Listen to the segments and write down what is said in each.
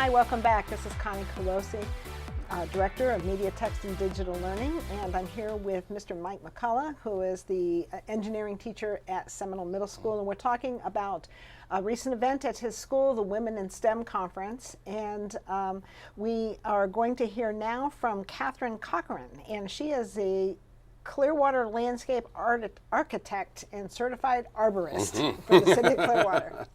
Hi, welcome back. This is Connie Kolosey, Director of Media, Text, and Digital Learning, and I'm here with Mr. Mike McCullough, who is the engineering teacher at Seminole Middle School, and we're talking about a recent event at his school, the Women in STEM Conference, and we are going to hear now from Corcoran, and she is a Clearwater landscape architect and certified arborist for the city of Clearwater.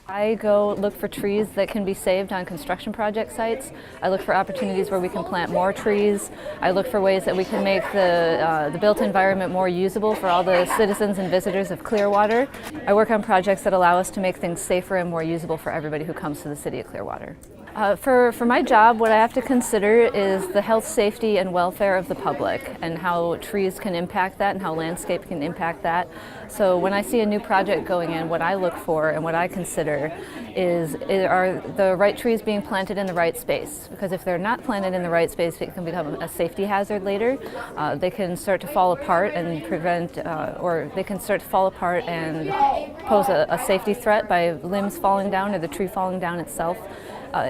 I go look for trees that can be saved on construction project sites. I look for opportunities where we can plant more trees. I look for ways that we can make the built environment more usable for all the citizens and visitors of Clearwater. I work on projects that allow us to make things safer and more usable for everybody who comes to the city of Clearwater. For my job, what I have to consider is the health, safety, and welfare of the public and how trees can impact that and how landscape can impact that. So when I see a new project going in, what I look for and what I consider is, are the right trees being planted in the right space? Because if they're not planted in the right space, it can become a safety hazard later. They can start to fall apart and or they can start to fall apart and pose a safety threat by limbs falling down or the tree falling down itself.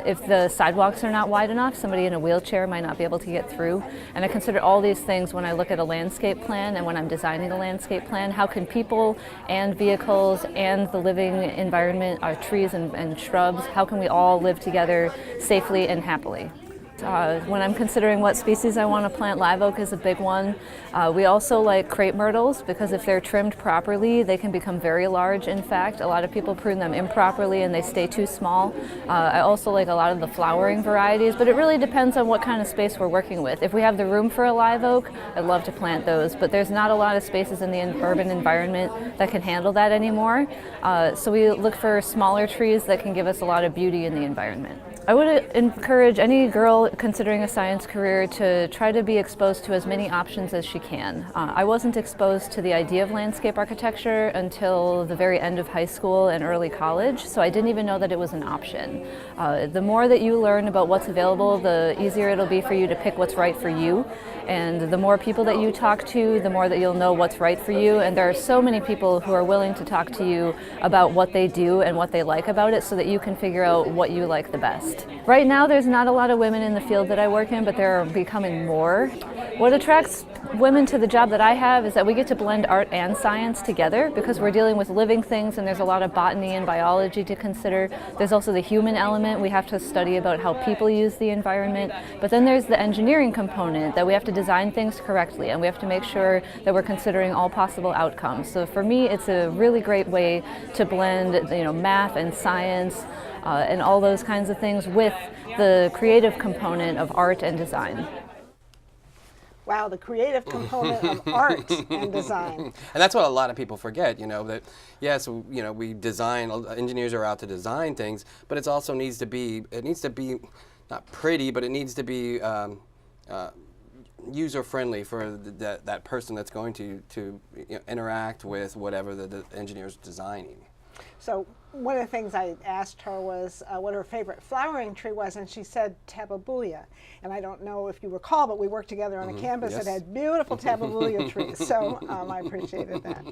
If the sidewalks are not wide enough, somebody in a wheelchair might not be able to get through. And I consider all these things when I look at a landscape plan and when I'm designing a landscape plan. How can people and vehicles and the living environment, our trees and shrubs, how can we all live together safely and happily? When I'm considering what species I want to plant, live oak is a big one. We also like crepe myrtles because if they're trimmed properly, they can become very large. In fact, a lot of people prune them improperly and they stay too small. I also like a lot of the flowering varieties, but it really depends on what kind of space we're working with. If we have the room for a live oak, I'd love to plant those, but there's not a lot of spaces in the urban environment that can handle that anymore. So we look for smaller trees that can give us a lot of beauty in the environment. I would encourage any girl considering a science career to try to be exposed to as many options as she can. I wasn't exposed to the idea of landscape architecture until the very end of high school and early college, so I didn't even know that it was an option. The more that you learn about what's available, the easier it'll be for you to pick what's right for you. And the more people that you talk to, the more that you'll know what's right for you. And there are so many people who are willing to talk to you about what they do and what they like about it so that you can figure out what you like the best. Right now, there's not a lot of women in the field that I work in, but there are becoming more. What attracts women to the job that I have is that we get to blend art and science together because we're dealing with living things and there's a lot of botany and biology to consider. There's also the human element. We have to study about how people use the environment. But then there's the engineering component that we have to design things correctly and we have to make sure that we're considering all possible outcomes. So for me, it's a really great way to blend, math and science and all those kinds of things with the creative component of art and design. Wow, the creative component of art and design. And that's what a lot of people forget, that yes, we design, engineers are out to design things, but it also needs to be, not pretty, but it needs to be user-friendly for that person that's going to interact with whatever the engineer's designing. So one of the things I asked her was what her favorite flowering tree was, and she said tabebuia. And I don't know if you recall, but we worked together on a campus that had beautiful tabebuia trees. So I appreciated that.